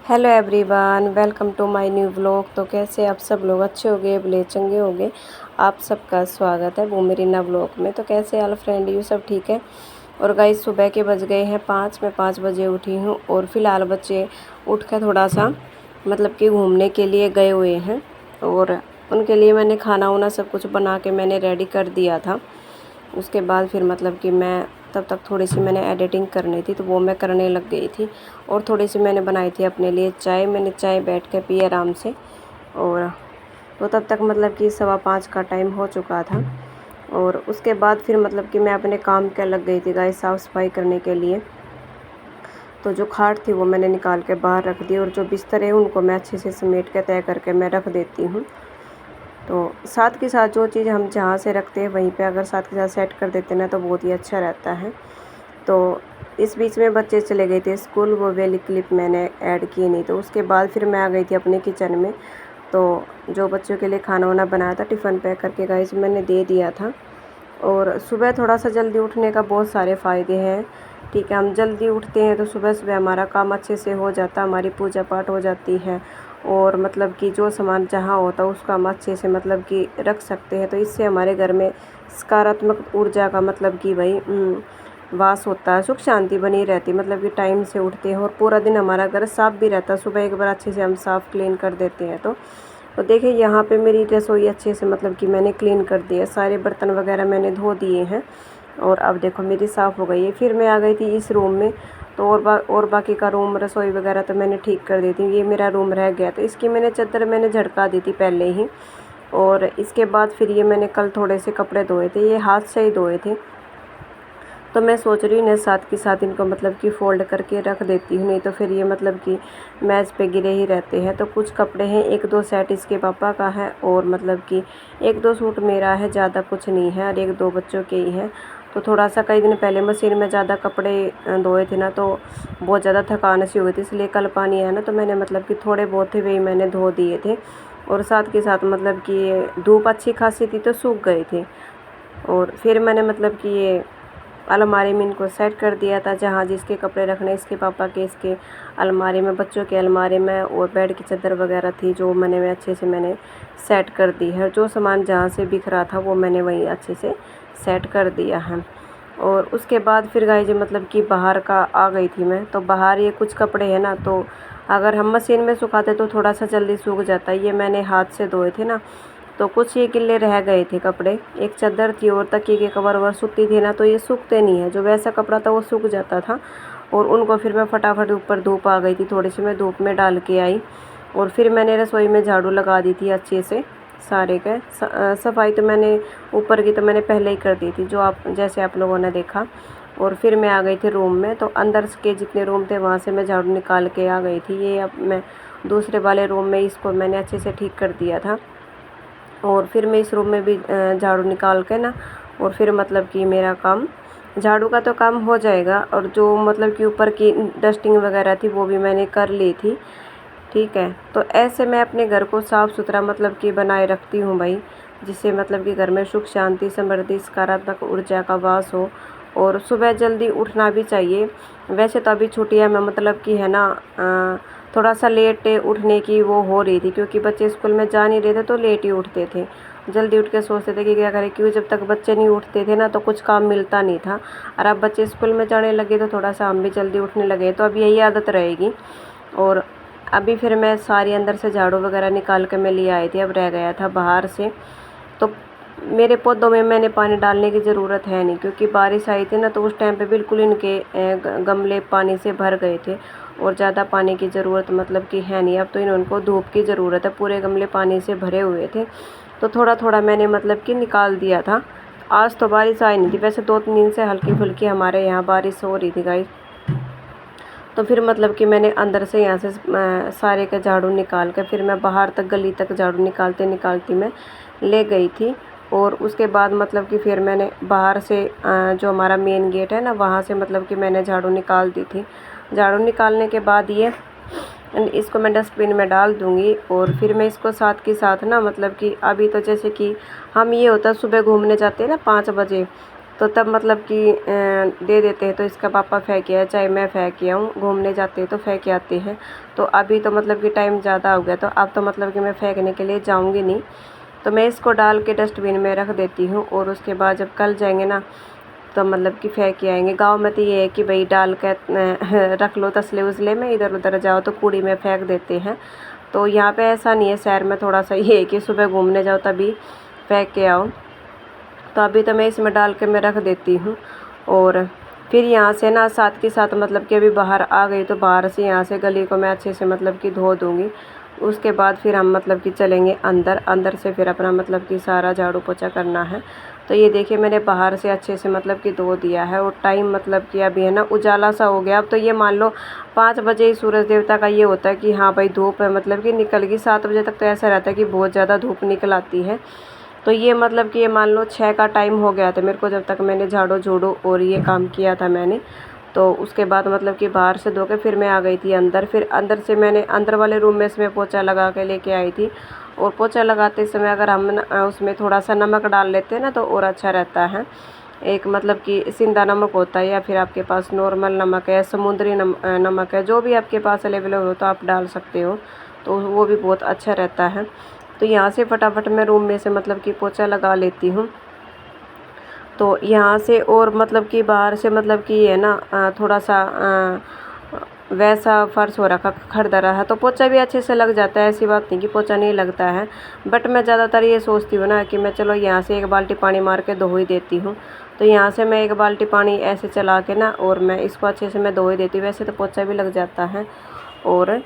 Hello everyone, welcome to my new vlog. तो कैसे आप सब लोग अच्छे होंगे, भले चंगे होंगे। आप सबका स्वागत है वो मेरी नव व्लॉग में। तो कैसे ऑल फ्रेंड यू सब ठीक है। और गाइस सुबह के बज गए हैं 5। मैं 5 बजे उठी हूँ और फिलहाल बच्चे उठ कर थोड़ा सा मतलब कि घूमने के लिए गए हुए हैं और उनके लिए मैंने खाना वाना सब कुछ बना के मैंने रेडी कर दिया था। उसके बाद फिर मतलब कि मैं तब तक थोड़ी सी मैंने एडिटिंग करनी थी तो वो मैं करने लग गई थी। और थोड़ी सी मैंने बनाई थी अपने लिए चाय। मैंने चाय बैठ के पी आराम से। और तो तब तक मतलब कि 5:15 का टाइम हो चुका था। और उसके बाद फिर मतलब कि मैं अपने काम के लग गई थी गाइस, साफ़ सफाई करने के लिए। तो जो खाट थी वो मैंने निकाल के बाहर रख दी और जो बिस्तर है उनको मैं अच्छे से समेट के तय करके मैं रख देती हूँ। तो साथ के साथ जो चीज़ हम जहाँ से रखते हैं वहीं पे अगर साथ के साथ सेट कर देते ना तो बहुत ही अच्छा रहता है। तो इस बीच में बच्चे चले गए थे स्कूल, वो वाली क्लिप मैंने ऐड की नहीं। तो उसके बाद फिर मैं आ गई थी अपने किचन में। तो जो बच्चों के लिए खाना वाना बनाया था टिफ़िन पैक करके गाइस मैंने दे दिया था। और सुबह थोड़ा सा जल्दी उठने का बहुत सारे फ़ायदे हैं। ठीक है, हम जल्दी उठते हैं तो सुबह सुबह हमारा काम अच्छे से हो जाता है, हमारी पूजा पाठ हो जाती है। और मतलब कि जो सामान जहाँ होता है उसका हम अच्छे से मतलब कि रख सकते हैं। तो इससे हमारे घर में सकारात्मक ऊर्जा का मतलब कि भाई वास होता है, सुख शांति बनी रहती है। मतलब कि टाइम से उठते हैं और पूरा दिन हमारा घर साफ़ भी रहता है। सुबह एक बार अच्छे से हम साफ़ क्लीन कर देते हैं तो देखिए यहाँ पे मेरी रसोई अच्छे से मतलब कि मैंने क्लीन कर दिया, सारे बर्तन वगैरह मैंने धो दिए हैं। और अब देखो मेरी साफ़ हो गई है। फिर मैं आ गई थी इस रूम में। तो और बाकी का रूम रसोई वगैरह तो मैंने ठीक कर दी थी। ये मेरा रूम रह गया तो इसकी मैंने चादर मैंने झटका दी थी पहले ही। और इसके बाद फिर ये मैंने कल थोड़े से कपड़े धोए थे, ये हाथ से ही धोए थे। तो मैं सोच रही हूँ साथ के साथ इनको मतलब कि फ़ोल्ड करके रख देती हूँ, नहीं तो फिर ये मतलब कि मैच पे गिरे ही रहते हैं। तो कुछ कपड़े हैं, 1-2 सेट इसके पापा का है और मतलब कि 1-2 सूट मेरा है, ज़्यादा कुछ नहीं है और 1-2 बच्चों के ही है। तो थोड़ा सा कई दिन पहले मशीन में ज़्यादा कपड़े धोए थे ना तो बहुत ज़्यादा थकान सी हो गई थी, इसलिए कल पानी आया ना तो मैंने मतलब कि थोड़े बहुत थे वही मैंने धो दिए थे। और साथ के साथ मतलब कि धूप अच्छी खासी थी तो सूख गए थे। और फिर मैंने मतलब कि ये अलमारी में इनको सेट कर दिया था, जहाँ जिसके कपड़े रखने इसके पापा के, इसके अलमारी में, बच्चों के अलमारी में। और बेड की चादर वगैरह थी जो मैंने अच्छे से मैंने सेट कर दी है। जो सामान जहाँ से बिख रहा था वो मैंने वहीं अच्छे से सेट कर दिया है। और उसके बाद फिर गाइस मतलब कि बाहर का आ गई थी मैं। तो बाहर ये कुछ कपड़े हैं ना, तो अगर हम मशीन में सुखाते तो थोड़ा सा जल्दी सूख जाता है। ये मैंने हाथ से धोए थे ना तो कुछ ये गिल्ले रह गए थे कपड़े। एक चादर थी और तकिए के कवर वर सूखती थी ना तो ये सूखते नहीं है, जो वैसा कपड़ा था वो सूख जाता था। और उनको फिर मैं फटाफट, ऊपर धूप आ गई थी थोड़ी सी, मैं धूप में डाल के आई। और फिर मैंने रसोई में झाड़ू लगा दी थी अच्छे से सारे के। सफाई तो मैंने ऊपर की तो मैंने पहले ही कर दी थी, जो आप जैसे आप लोगों ने देखा। और फिर मैं आ गई थी रूम में। तो अंदर के जितने रूम थे वहाँ से मैं झाड़ू निकाल के आ गई थी। ये अब मैं दूसरे वाले रूम में इसको मैंने अच्छे से ठीक कर दिया था। और फिर मैं इस रूम में भी झाड़ू निकाल के ना, और फिर मतलब कि मेरा काम, झाड़ू का तो काम हो जाएगा। और जो मतलब कि ऊपर की डस्टिंग वगैरह थी वो भी मैंने कर ली थी। ठीक है, तो ऐसे मैं अपने घर को साफ़ सुथरा मतलब कि बनाए रखती हूँ भाई, जिससे मतलब कि घर में सुख शांति समृद्धि सकारात्मक ऊर्जा का वास हो। और सुबह जल्दी उठना भी चाहिए। वैसे तो अभी छुट्टियाँ में मतलब कि है ना थोड़ा सा लेट उठने की वो हो रही थी, क्योंकि बच्चे स्कूल में जा नहीं रहे थे तो लेट ही उठते थे। जल्दी उठ के सोचते थे कि क्या करें, क्योंकि जब तक बच्चे नहीं उठते थे ना तो कुछ काम मिलता नहीं था। और अब बच्चे स्कूल में जाने लगे तो थोड़ा सा हम भी जल्दी उठने लगे, तो अब यही आदत रहेगी। और अभी फिर मैं सारी अंदर से झाड़ू वगैरह निकाल के मैं ले आई थी, अब रह गया था बाहर से। तो मेरे पौधों में मैंने पानी डालने की ज़रूरत है नहीं, क्योंकि बारिश आई थी ना तो उस टाइम पे बिल्कुल इनके गमले पानी से भर गए थे। और ज़्यादा पानी की ज़रूरत मतलब कि है नहीं। अब तो इनको धूप की ज़रूरत है, पूरे गमले पानी से भरे हुए थे तो थोड़ा थोड़ा मैंने मतलब कि निकाल दिया था। आज तो बारिश आई नहीं थी, वैसे 2-3 दिन से हल्की फुल्की हमारे यहाँ बारिश हो रही थी गाइस। तो फिर मतलब कि मैंने अंदर से यहाँ से सारे का झाड़ू निकाल के फिर मैं बाहर तक, गली तक झाड़ू निकालते निकालती मैं ले गई थी। और उसके बाद मतलब कि फिर मैंने बाहर से जो हमारा मेन गेट है ना वहाँ से मतलब कि मैंने झाड़ू निकाल दी थी। झाड़ू निकालने के बाद ये इसको मैं डस्टबिन में डाल दूँगी। और फिर मैं इसको साथ के साथ ना मतलब कि अभी तो जैसे कि हम, ये होता है सुबह घूमने जाते हैं ना 5 बजे, तो तब मतलब कि दे देते हैं। तो इसका पापा फेंक आया, चाहे मैं फेंक आऊँ, घूमने जाते हैं तो फेंक आते हैं। तो अभी तो मतलब कि टाइम ज़्यादा हो गया, तो अब तो मतलब कि मैं फेंकने के लिए जाऊँगी नहीं। तो मैं इसको डाल के डस्टबिन में रख देती हूँ, और उसके बाद जब कल जाएंगे ना तो मतलब कि फेंक के आएंगे। गांव में तो ये है कि भाई डाल कर रख लो तसले उसले में, इधर उधर जाओ तो कूड़ी में फेंक देते हैं। तो यहाँ पे ऐसा नहीं है, शहर में थोड़ा सा ये है कि सुबह घूमने जाओ तभी फेंक के आओ। तो अभी तो मैं इसमें डाल के मैं रख देती हूँ। और फिर यहाँ से ना साथ के साथ मतलब कि अभी बाहर आ गई, तो बाहर से यहाँ से गली को मैं अच्छे से मतलब कि धो दूँगी। उसके बाद फिर हम मतलब कि चलेंगे अंदर, अंदर से फिर अपना मतलब कि सारा झाड़ू पोछा करना है। तो ये देखिए मैंने बाहर से अच्छे से मतलब कि धो दिया है। और टाइम मतलब कि अभी है ना उजाला सा हो गया। अब तो ये मान लो 5 बजे ही सूरज देवता का ये होता है कि हाँ भाई धूप है मतलब कि निकल गई। 7 बजे तक तो ऐसा रहता है कि बहुत ज़्यादा धूप निकल आती है। तो ये मतलब कि ये मान लो 6 का टाइम हो गया था मेरे को, जब तक मैंने झाड़ू झूड़ू और ये काम किया था मैंने। तो उसके बाद मतलब कि बाहर से धो के फिर मैं आ गई थी अंदर। फिर अंदर से मैंने अंदर वाले रूम में इसमें पोछा लगा के लेके आई थी। और पोछा लगाते समय अगर हम उसमें थोड़ा सा नमक डाल लेते हैं ना तो और अच्छा रहता है। एक मतलब कि सिंधा नमक होता है, या फिर आपके पास नॉर्मल नमक है, समुद्री नमक है, जो भी आपके पास अवेलेबल हो तो आप डाल सकते हो, तो वो भी बहुत अच्छा रहता है। तो यहाँ से फटाफट मैं रूम में से मतलब कि पोछा लगा लेती हूँ। तो यहाँ से और मतलब कि बाहर से मतलब कि है ना थोड़ा सा वैसा फर्श हो रखा खरदरा है, तो पोछा भी अच्छे से लग जाता है। ऐसी बात नहीं कि पोछा नहीं लगता है। बट मैं ज़्यादातर ये सोचती हूँ ना कि मैं चलो यहाँ से एक बाल्टी पानी मार के धो ही देती हूँ। तो यहाँ से मैं एक बाल्टी पानी ऐसे चला के ना और मैं इसको अच्छे से मैं धो ही देती हूँ। वैसे तो पोछा भी लग जाता है। और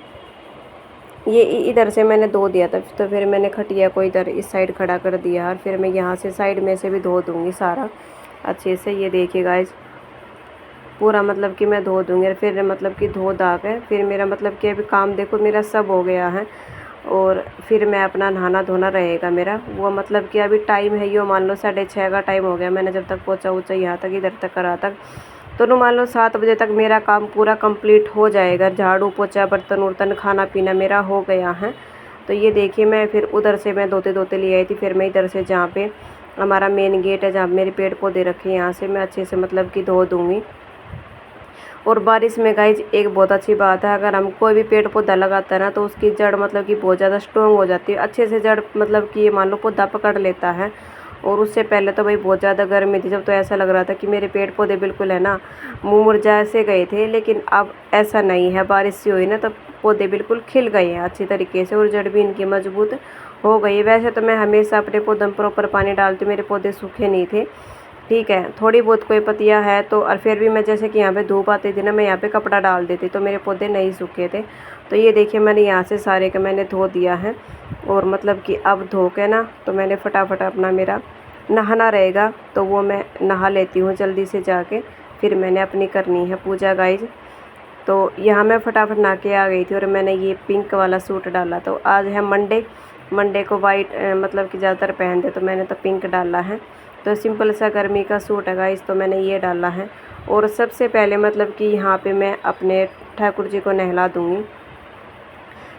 ये इधर से मैंने धो दिया था, तो फिर मैंने खटिया को इधर इस साइड खड़ा कर दिया, और फिर मैं यहाँ से साइड में से भी धो दूँगी सारा अच्छे से। ये देखिए गाइस पूरा मतलब कि मैं धो दूँगी। और फिर मतलब कि धो धा के फिर मेरा मतलब कि अभी काम देखो मेरा सब हो गया है। और फिर मैं अपना नहाना धोना रहेगा मेरा, वो मतलब कि अभी टाइम है यो मान लो 6:30 का टाइम हो गया। मैंने जब तक पोछा वोछा यहाँ तक इधर तक करा तक, तो नो मान लो 7 बजे तक मेरा काम पूरा कंप्लीट हो जाएगा। झाड़ू पोछा बर्तन उर्तन खाना पीना मेरा हो गया है। तो ये देखिए मैं फिर उधर से मैं धोते धोते ले आई थी। फिर मैं इधर से जहाँ पे हमारा मेन गेट है, जहाँ मेरे पेड़ पौधे रखे, यहाँ से मैं अच्छे से मतलब कि धो दूँगी। और बारिश में गाइज एक बहुत अच्छी बात है, अगर हम कोई भी पेड़ पौधा लगाता है ना तो उसकी जड़ मतलब कि बहुत ज़्यादा स्ट्रॉन्ग हो जाती है। अच्छे से जड़ मतलब कि ये मान लो पौधा पकड़ लेता है। और उससे पहले तो भाई बहुत ज़्यादा गर्मी थी, जब तो ऐसा लग रहा था कि मेरे पेड़ पौधे बिल्कुल है ना मुरझा से गए थे। लेकिन अब ऐसा नहीं है, बारिश से हुई ना तो पौधे बिल्कुल खिल गए हैं अच्छी तरीके से, और जड़ भी इनकी मजबूत हो गई। वैसे तो मैं हमेशा अपने पौधों में प्रॉपर पानी डालती, मेरे पौधे सूखे नहीं थे। ठीक है, थोड़ी बहुत कोई पत्तियां है तो, और फिर भी मैं जैसे कि यहाँ पे धूप आती थी ना, मैं यहाँ पे कपड़ा डाल देती तो मेरे पौधे नहीं सूखे थे। तो ये देखिए मैंने यहाँ से सारे का मैंने धो दिया है। और मतलब कि अब धो के ना तो मैंने फटाफट अपना मेरा नहाना रहेगा, तो वो मैं नहा लेती हूँ जल्दी से जाके। फिर मैंने अपनी करनी है पूजा गाइज। तो यहाँ मैं फटाफट नहा के आ गई थी, और मैंने ये पिंक वाला सूट डाला। तो आज है मंडे, मंडे को वाइट मतलब कि ज़्यादातर पहनते, तो मैंने तो पिंक डाला है। तो सिंपल सा गर्मी का सूट है गाइस, तो मैंने ये डाला है। और सबसे पहले मतलब कि यहाँ पे मैं अपने ठाकुर जी को नहला दूँगी,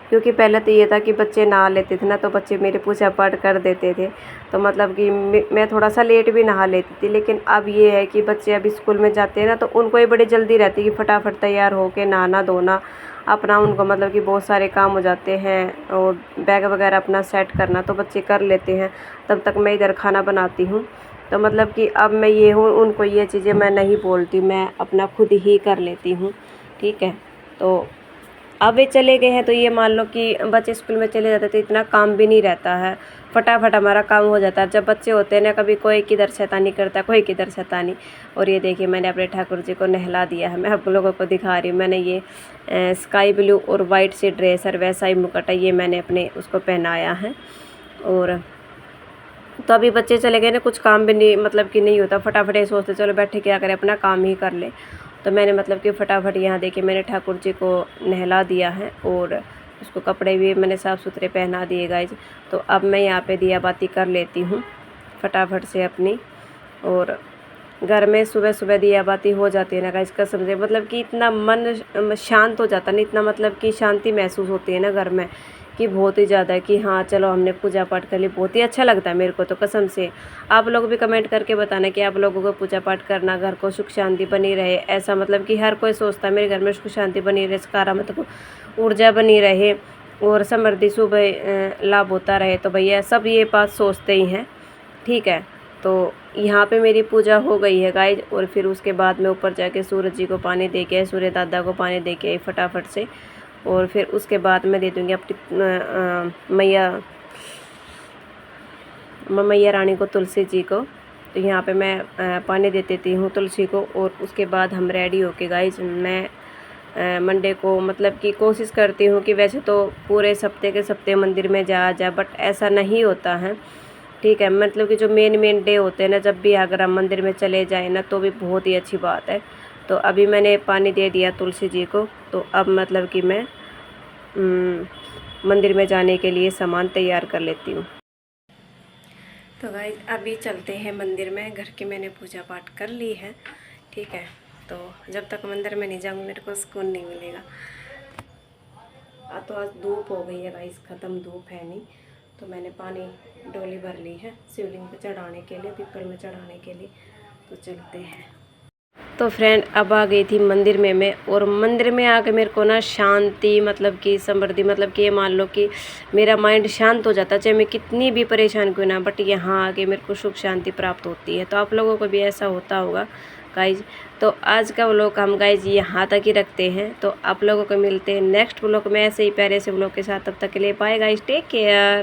क्योंकि पहले तो ये था कि बच्चे नहा लेते थे ना तो बच्चे मेरे पूजा पाठ कर देते थे, तो मतलब कि मैं थोड़ा सा लेट भी नहा लेती थी। लेकिन अब ये है कि बच्चे अभी स्कूल में जाते हैं ना, तो उनको ये बड़ी जल्दी रहती है कि फटाफट तैयार होके नहाना धोना अपना, उनको मतलब कि बहुत सारे काम हो जाते हैं। और बैग वगैरह अपना सेट करना तो बच्चे कर लेते हैं, तब तक मैं इधर खाना बनाती हूँ। तो मतलब कि अब मैं ये हूँ, उनको ये चीज़ें मैं नहीं बोलती, मैं अपना खुद ही कर लेती हूँ। ठीक है, तो अब वे चले गए हैं, तो ये मान लो कि बच्चे स्कूल में चले जाते तो इतना काम भी नहीं रहता है, फटाफट हमारा काम हो जाता है। जब बच्चे होते हैं ना, कभी कोई किधर शैतानी करता, कोई किधर शैतानी। और ये देखिए मैंने अपने ठाकुर जी को नहला दिया है। मैं आप लोगों को दिखा रही हूँ, मैंने ये स्काई ब्लू और वाइट सी ड्रेस और वैसा ही मुकुट है, ये मैंने अपने उसको पहनाया है। और तो अभी बच्चे चले गए ना, कुछ काम भी नहीं मतलब कि नहीं होता, फटाफट ये सोचते चलो बैठे क्या करें, अपना काम ही कर ले। तो मैंने मतलब कि फटाफट यहाँ देखिए मैंने ठाकुर जी को नहला दिया है, और उसको कपड़े भी मैंने साफ़ सुथरे पहना दिए गाइज। तो अब मैं यहाँ पे दिया बाती कर लेती हूँ फटाफट से अपनी। और घर में सुबह सुबह दिया बाती हो जाती है ना गाइज, कसम से मतलब कि इतना मन शांत हो जाता है ना, इतना मतलब कि शांति महसूस होती है ना घर में, कि बहुत ही ज़्यादा कि हाँ चलो हमने पूजा पाठ कर ली। बहुत ही अच्छा लगता है मेरे को तो कसम से। आप लोग भी कमेंट करके बताना कि आप लोगों को पूजा पाठ करना, घर को सुख शांति बनी रहे, ऐसा मतलब कि हर कोई सोचता है मेरे घर में सुख शांति बनी रहे, सकारात्मक ऊर्जा बनी रहे और समृद्धि शुभ लाभ होता रहे। तो भैया सब ये बात सोचते ही हैं, ठीक है। तो यहाँ पे मेरी पूजा हो गई है गाइज, और फिर उसके बाद मैं ऊपर जाके सूरज जी को पानी दे के आई, सूर्य दादा को पानी दे के आई फटाफट से। और फिर उसके बाद मैं दे दूँगी अपनी मैया रानी को, तुलसी जी को। तो यहाँ पे मैं पानी दे देती हूँ तुलसी को। और उसके बाद हम रेडी होके गाइज मैं मंडे को मतलब कि कोशिश करती हूँ कि वैसे तो पूरे सप्ते के सप्ते मंदिर में जा बट ऐसा नहीं होता है, ठीक है। मतलब कि जो मेन डे होते हैं ना, जब भी अगर हम मंदिर में चले जाएँ ना तो भी बहुत ही अच्छी बात है। तो अभी मैंने पानी दे दिया तुलसी जी को। तो अब मतलब कि मैं मंदिर में जाने के लिए सामान तैयार कर लेती हूँ। तो गाइस अभी चलते हैं मंदिर में। घर की मैंने पूजा पाठ कर ली है, ठीक है। तो जब तक मंदिर में नहीं जाऊँगी मेरे को सुकून नहीं मिलेगा। तो आज धूप हो गई है गाइस, ख़त्म धूप है नहीं। तो मैंने पानी डोली भर ली है शिवलिंग पे चढ़ाने के लिए, पीपल में चढ़ाने के लिए। तो चलते हैं। तो फ्रेंड अब आ गई थी मंदिर में मैं, और मंदिर में आके मेरे को ना शांति मतलब कि समृद्धि, मतलब कि ये मान लो कि मेरा माइंड शांत हो जाता है, चाहे मैं कितनी भी परेशान क्यों ना, बट यहाँ आके मेरे को सुख शांति प्राप्त होती है। तो आप लोगों को भी ऐसा होता होगा गाइज। तो आज का व्लॉग हम गाइज यहाँ तक ही रखते हैं। तो आप लोगों को मिलते हैं नेक्स्ट व्लॉग में ऐसे ही प्यारे से व्लॉग के साथ। तब तक के लिए बाय गाइज, टेक केयर।